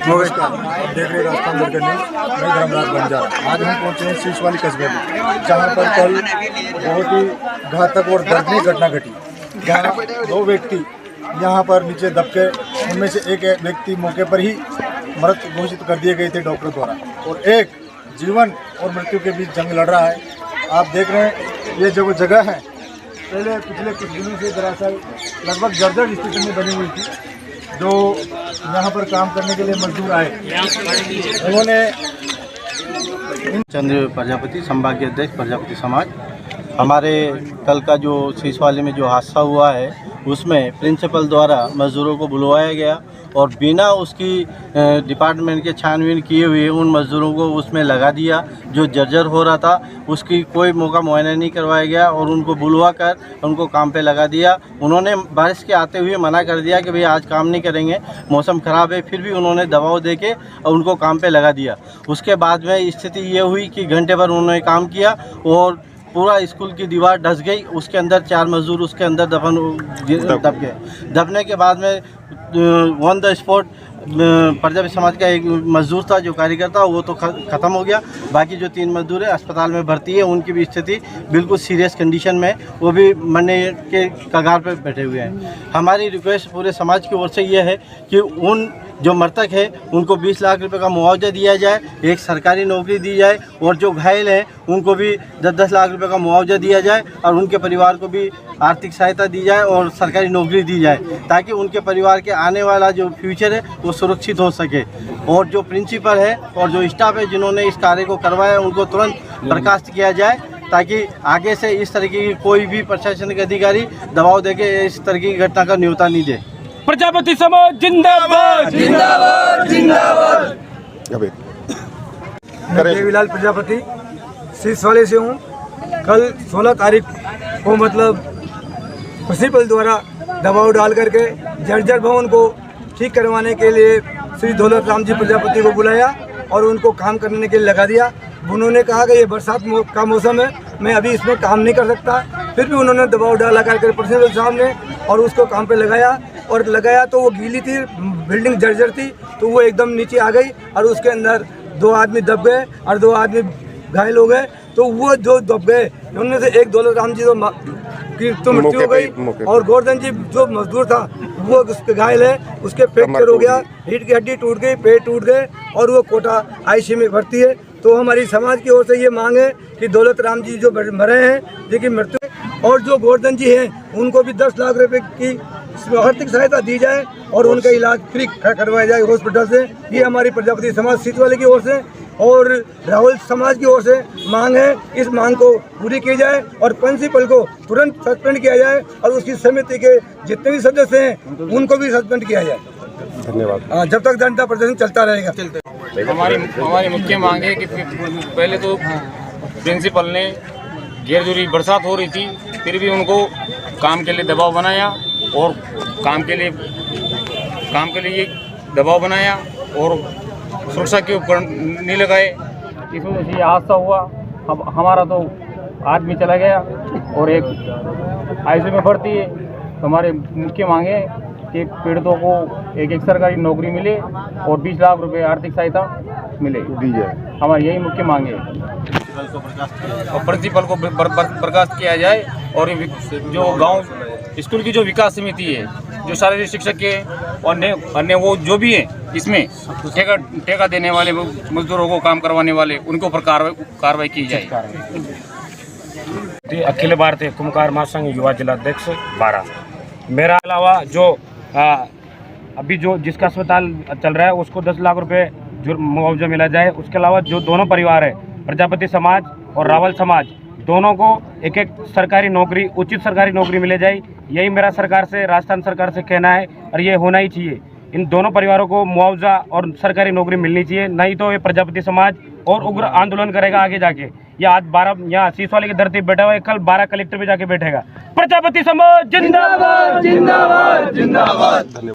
नमस्कार, आप देख रहे हैं राजस्थान दर्पण न्यूज़। मैं धर्मराज बंजारा। आज हम पहुंचे हैं शीशवाली कस्बे में, जहां पर कल बहुत ही घातक और दर्दनाक घटना घटी। जहां दो व्यक्ति यहां पर नीचे दबके, उनमें से एक व्यक्ति मौके पर ही मृत घोषित कर दिए गए थे डॉक्टर द्वारा, और एक जीवन और मृत्यु के बीच जंग लड़ रहा है। आप देख रहे हैं ये जो जगह है पहले पिछले कुछ दिनों से दरअसल लगभग जर्जर स्थिति में बनी हुई थी। जो यहाँ पर काम करने के लिए मजदूर आए, उन्होंने चंद्र प्रजापति, संभागीय अध्यक्ष प्रजापति समाज। हमारे कल का जो शीशवाली में जो हादसा हुआ है, उसमें प्रिंसिपल द्वारा मजदूरों को बुलवाया गया और बिना उसकी डिपार्टमेंट के छानबीन किए हुए उन मजदूरों को उसमें लगा दिया। जो जर्जर हो रहा था उसकी कोई मौका मुआयना नहीं करवाया गया और उनको बुलवा कर उनको काम पे लगा दिया। उन्होंने बारिश के आते हुए मना कर दिया कि भाई आज काम नहीं करेंगे, मौसम ख़राब है, फिर भी उन्होंने दबाव देके उनको काम पे लगा दिया। उसके बाद में स्थिति ये हुई कि घंटे भर उन्होंने काम किया और पूरा स्कूल की दीवार धंस गई। उसके अंदर 4 मजदूर उसके अंदर दब गए। दबने के बाद में ऑन द स्पॉट प्रजापति समाज का एक मजदूर था जो कार्यकर्ता, वो तो ख़त्म हो गया। बाकी जो 3 मजदूर है अस्पताल में भर्ती है, उनकी भी स्थिति बिल्कुल सीरियस कंडीशन में, वो भी मरने के कगार पर बैठे हुए हैं। हमारी रिक्वेस्ट पूरे समाज की ओर से ये है कि उन जो मृतक है उनको 20 लाख रुपए का मुआवजा दिया जाए, एक सरकारी नौकरी दी जाए, और जो घायल हैं उनको भी 10-10 लाख रुपए का मुआवजा दिया जाए और उनके परिवार को भी आर्थिक सहायता दी जाए और सरकारी नौकरी दी जाए, ताकि उनके परिवार के आने वाला जो फ्यूचर है वो सुरक्षित हो सके। और जो प्रिंसिपल है और जो स्टाफ है जिन्होंने इस कार्य को करवाया, उनको तुरंत बर्खास्त किया जाए, ताकि आगे से इस तरीके की कोई भी प्रशासनिक अधिकारी दबाव देके इस तरह की घटना का न्योता नहीं दे। प्रजापति समाज जिंदाबाद जिंदाबाद जिंदाबाद। मैं देवीलाल प्रजापति शीशवाली से हूँ। कल 16 तारीख को मतलब प्रिंसिपल द्वारा दबाव डाल करके जर्जर भवन को ठीक करवाने के लिए श्री दौलत राम जी प्रजापति को बुलाया और उनको काम करने के लिए लगा दिया। उन्होंने कहा कि ये बरसात का मौसम है, मैं अभी इसमें काम नहीं कर सकता। फिर भी उन्होंने दबाव डाला करके प्रिंसिपल साहब ने और उसको काम पे लगाया तो वो गीली थी, बिल्डिंग जर्जर थी, तो वो एकदम नीचे आ गई और उसके अंदर 2 आदमी दब गए और 2 आदमी घायल हो गए। तो वो जो दब गए उनमें से एक दौलत राम जी तो मृत्यु हो गई, और गोवर्धन जी जो मजदूर था वो उसके घायल है, उसके फ्रैक्चर हो गया, रीढ़ की हड्डी टूट गई, पेट टूट गए और वो कोटा आईसीयू में भर्ती है। तो हमारी समाज की ओर से ये मांग है कि दौलत राम जी जो मरे हैं जिनकी मृत्यु, और जो गोवर्धन जी हैं उनको भी 10 लाख रुपए की आर्थिक सहायता दी जाए और उनका इलाज फ्री करवाया जाए हॉस्पिटल से। ये हमारी प्रजापति समाज शीशवाली की ओर से और राहुल समाज की ओर से मांग है। इस मांग को पूरी की जाए और प्रिंसिपल को तुरंत सस्पेंड किया जाए और उसकी समिति के जितने भी सदस्य हैं उनको भी सस्पेंड किया जाए। धन्यवाद। जब तक जनता प्रदर्शन चलता रहेगा। हमारी मुख्य मांग है कि पहले तो प्रिंसिपल ने गैरजरूरी बरसात हो रही थी, फिर भी उनको काम के लिए दबाव बनाया और काम के लिए दबाव बनाया और सुरक्षा के उपकरण नहीं लगाए। इस वजह से यह हादसा हुआ। हमारा तो आदमी चला गया और एक आईसीयू में भर्ती है। तो हमारे मुख्य मांग है कि पीड़ितों को एक सरकारी नौकरी मिले और 20 लाख रुपए आर्थिक सहायता मिले, दी जाए। हमारी यही मुख्य मांग है। और प्रिंसिपल को बर्खास्त किया जाए और जो गांव स्कूल की जो विकास समिति है, जो शारीरिक शिक्षक के अन्य वो जो भी है, इसमें ठेका देने वाले मजदूरों को काम करवाने वाले, उनके ऊपर कार्रवाई की जाए। अखिल भारतीय कुम्हार महासंघ युवा जिलाध्यक्ष 12। मेरा अलावा जो अभी जो जिसका अस्पताल चल रहा है उसको 10 लाख रुपए मुआवजा मिला जाए। उसके अलावा जो दोनों परिवार है, प्रजापति समाज और रावल समाज, दोनों को एक सरकारी नौकरी, उचित सरकारी नौकरी मिले जाए। यही मेरा सरकार से, राजस्थान सरकार से कहना है और ये होना ही चाहिए। इन दोनों परिवारों को मुआवजा और सरकारी नौकरी मिलनी चाहिए, नहीं तो ये प्रजापति समाज और उग्र आंदोलन करेगा आगे जाके। या आज 12 यहाँ शीशवाली की धरती बैठा हुआ है, कल 12 कलेक्टर पे जाके बैठेगा। प्रजापति समाज जिंदाबाद जिंदाबाद जिंदाबाद।